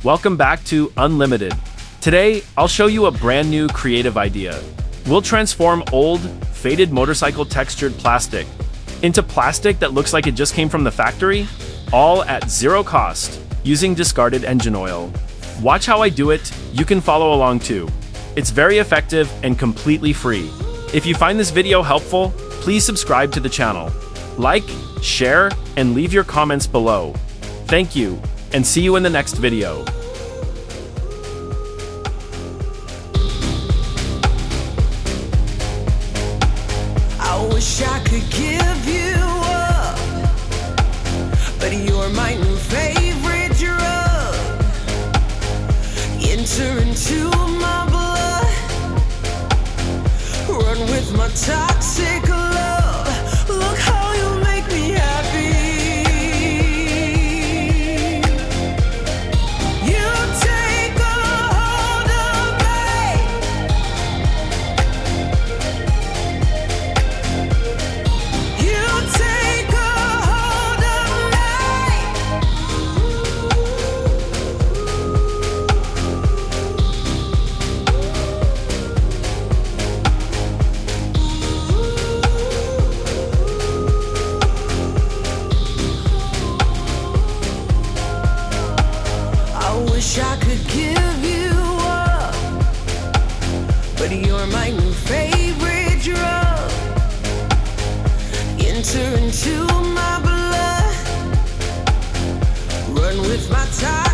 Welcome back to Unlimited. Today, I'll show you a brand new creative idea. We'll transform old, faded motorcycle textured plastic into plastic that looks like it just came from the factory, all at zero cost, using discarded engine oil. Watch how I do it, you can follow along too. It's very effective and completely free. If you find this video helpful, please subscribe to the channel. Like, share, and leave your comments below. Thank you, and see you in the next video. I wish I could give you up, but you're my new favorite drug. Enter into my blood, run with my toxic love. Look how you make me happy. You take a hold of me. You take a hold of I wish I could give you up, but you're my new favorite drug. Enter into my blood, run with my time.